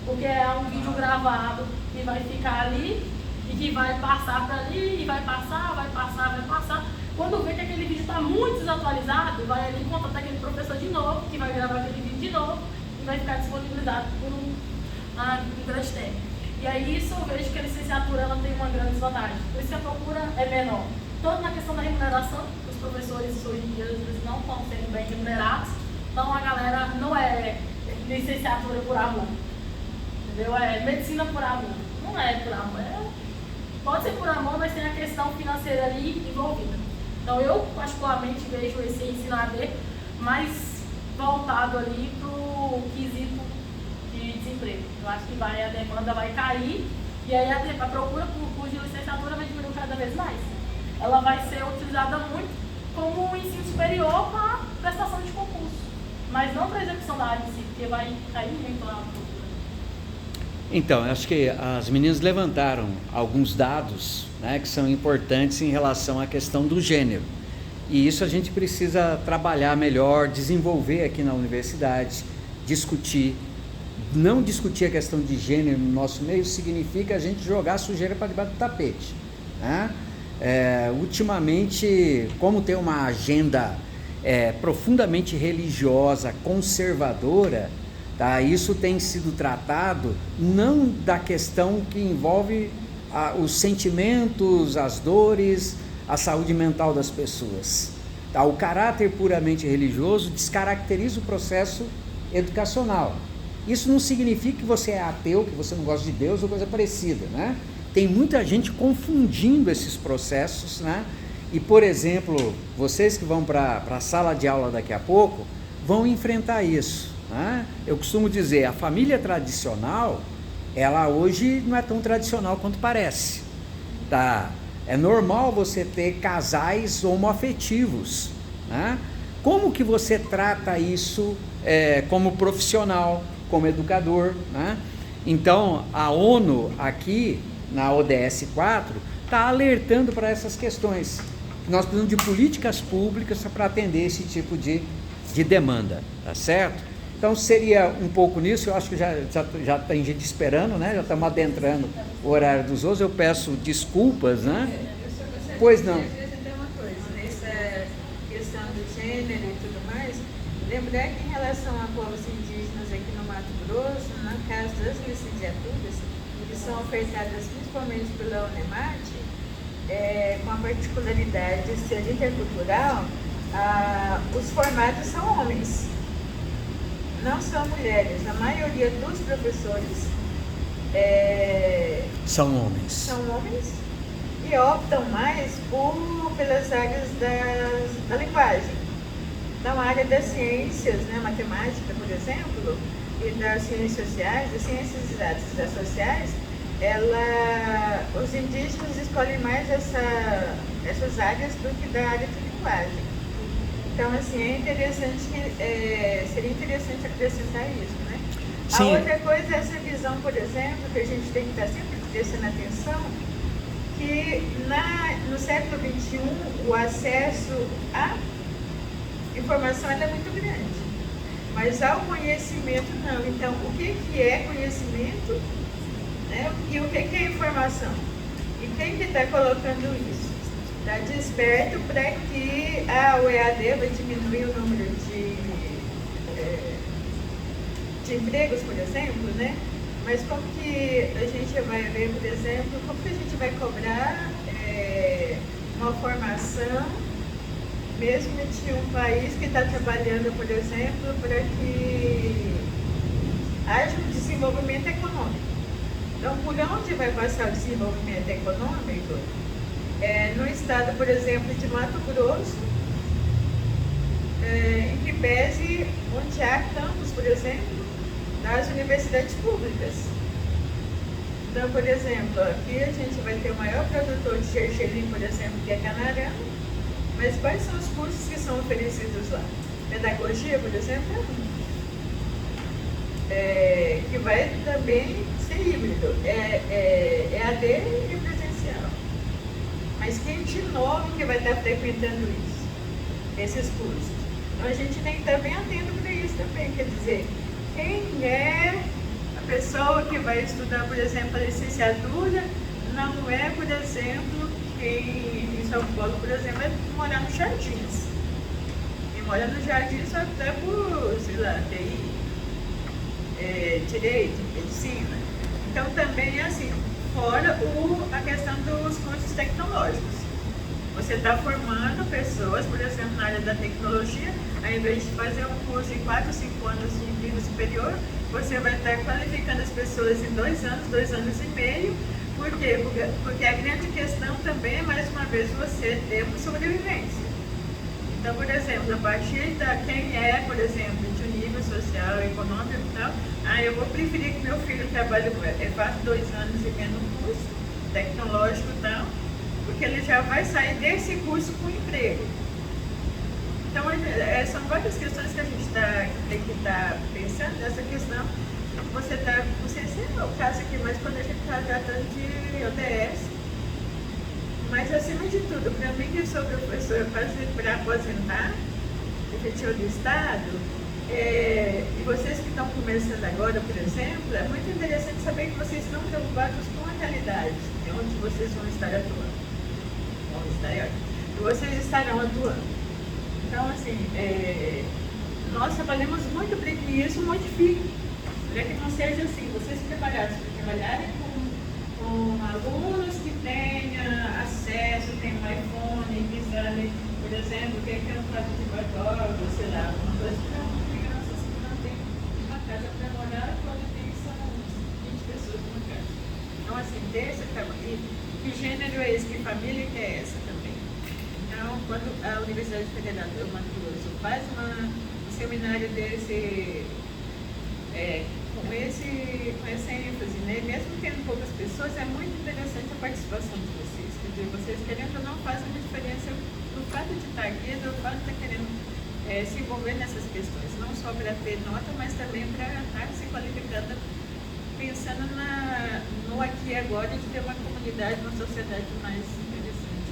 porque é um vídeo gravado que vai ficar ali e que vai passar para ali e vai passar. Quando vê que aquele vídeo está muito desatualizado, vai ali contratar aquele professor de novo, que vai gravar aquele vídeo de novo e vai ficar disponibilizado por um grande tempo. E aí isso eu vejo que a licenciatura ela tem uma grande desvantagem. Por isso que a procura é menor. Tanto na questão da remuneração, os professores hoje em dia eles não estão sendo bem remunerados, então a galera não é licenciatura por amor, entendeu? É medicina por amor. Não é por amor, pode ser por amor, mas tem a questão financeira ali envolvida. Então eu particularmente vejo esse ensino AD mais voltado ali para o quesito de desemprego. Eu acho que a demanda vai cair e aí a procura por curso de licenciatura vai diminuir cada vez mais. Ela vai ser utilizada muito como um ensino superior para prestação de concurso, mas não para execução da área em si, porque vai cair muito lá a procura. Então, acho que as meninas levantaram alguns dados, né, que são importantes em relação à questão do gênero. E isso a gente precisa trabalhar melhor, desenvolver aqui na universidade, discutir. Não discutir a questão de gênero no nosso meio significa a gente jogar sujeira para debaixo do tapete, né? Ultimamente, como tem uma agenda profundamente religiosa, conservadora, tá? Isso tem sido tratado não da questão que envolve os sentimentos, as dores, a saúde mental das pessoas. Tá? O caráter puramente religioso descaracteriza o processo educacional. Isso não significa que você é ateu, que você não gosta de Deus ou coisa parecida, né? Tem muita gente confundindo esses processos, né? E, por exemplo, vocês que vão para a sala de aula daqui a pouco, vão enfrentar isso, né? Eu costumo dizer, a família tradicional, ela hoje não é tão tradicional quanto parece, tá? É normal você ter casais homoafetivos, né? Como que você trata isso como profissional, como educador, né? Então, a ONU aqui, na ODS 4, está alertando para essas questões. Nós precisamos de políticas públicas para atender esse tipo de demanda, tá certo? Então, seria um pouco nisso. Eu acho que já tem gente esperando, né? Já estamos adentrando o horário dos outros. Eu peço desculpas, né? Pois não. Eu acrescentar uma coisa, nessa questão do gênero e tudo mais, lembrar que em relação a povos indígenas aqui no Mato Grosso, no caso das licenciaturas, que são ofertadas principalmente pela Unemate, com a particularidade de ser intercultural, os formados são homens, não são mulheres. A maioria dos professores são homens. São homens e optam mais pelas áreas da linguagem. Então, a área das ciências, né, matemática, por exemplo, e das ciências sociais, das ciências exatas e das sociais, os indígenas escolhem mais essas áreas do que da área de linguagem. Então, assim, seria interessante acrescentar isso, né? Sim. A outra coisa é essa visão, por exemplo, que a gente tem que estar sempre prestando atenção, que no século XXI o acesso à informação é muito grande, mas ao conhecimento não. Então, o que é conhecimento, né? E o que é informação? E quem que está colocando isso? Está desperto para que o EAD vai diminuir o número de empregos, por exemplo, né? Mas como que a gente vai ver, por exemplo, como que a gente vai cobrar uma formação, mesmo de um país que está trabalhando, por exemplo, para que haja um desenvolvimento econômico. Então, por onde vai passar o desenvolvimento econômico? No estado, por exemplo, de Mato Grosso, em que pese onde há campos, por exemplo, das universidades públicas. Então, por exemplo, aqui a gente vai ter o maior produtor de gergelim, por exemplo, que é Canarana, mas quais são os cursos que são oferecidos lá? Pedagogia, por exemplo, que vai também ser híbrido, EAD e presencial. Mas quem de novo que vai estar frequentando isso, esses cursos? Então a gente tem que estar bem atento para isso também, quer dizer, quem é a pessoa que vai estudar, por exemplo, a licenciatura, não é, por exemplo, quem em São Paulo, por exemplo, é morar nos Jardins. Quem mora nos Jardins só até por, sei lá, TI, Direito, Medicina. Então também é assim, fora a questão dos cursos tecnológicos. Você está formando pessoas, por exemplo, na área da tecnologia, ao invés de fazer um curso em 4 ou 5 anos de nível superior, você vai estar qualificando as pessoas em 2 anos, 2 anos e meio. Por quê? Porque a grande questão também é, mais uma vez, você ter uma sobrevivência. Então, por exemplo, a partir da quem é, por exemplo, de um nível social, econômico e tal, eu vou preferir que meu filho trabalhe, faça 2 anos e meio no curso tecnológico e tal, porque ele já vai sair desse curso com emprego. Então, são várias questões que a gente tem que estar pensando nessa questão. Você não sei se é o caso aqui, mas quando a gente está tratando de ODS, mas acima de tudo, para mim que sou professora para aposentar, efetivo do Estado, e vocês que estão começando agora, por exemplo, é muito interessante saber que vocês estão preocupados com a realidade, onde vocês vão estar atuando. E vocês estarão atuando. Então, assim, nós trabalhamos muito para que isso modifique, para que não seja assim, vocês preparados para trabalharem com alunos que tenham acesso, tenham um iPhone, que Por exemplo, o que é um quarto de guarda, sei lá, uma coisa para crianças que não têm uma casa para morar, pode ter só 20 pessoas numa casa. Então, assim, ter essa família, que gênero é esse, que família que é essa também. Então, quando a Universidade Federal do Mato Grosso faz um seminário desse, com essa ênfase, né? Mesmo tendo poucas pessoas, é muito interessante a participação de vocês. Quer dizer, vocês querendo ou não fazem uma diferença do fato de estar aqui, do fato de estar querendo se envolver nessas questões, não só para ter nota, mas também para estar se qualificando, pensando no aqui e agora, de ter uma comunidade, uma sociedade mais interessante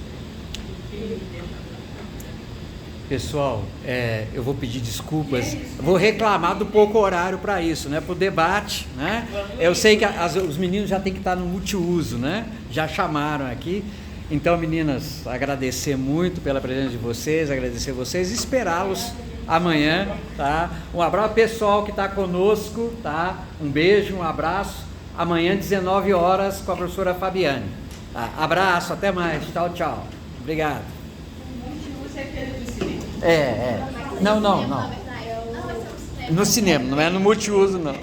do que dentro. Pessoal, eu vou pedir desculpas, vou reclamar do pouco horário para isso, né? Para o debate, né? Eu sei que os meninos já têm que estar no multiuso, né? Já chamaram aqui. Então, meninas, agradecer muito pela presença de vocês, agradecer vocês e esperá-los amanhã, tá? Um abraço pessoal que está conosco, tá? Um beijo, um abraço. Amanhã, 19 horas, com a professora Fabiane. Tá? Abraço, até mais. Tchau, tchau. Obrigado. Não. No cinema, não é no multiuso, não.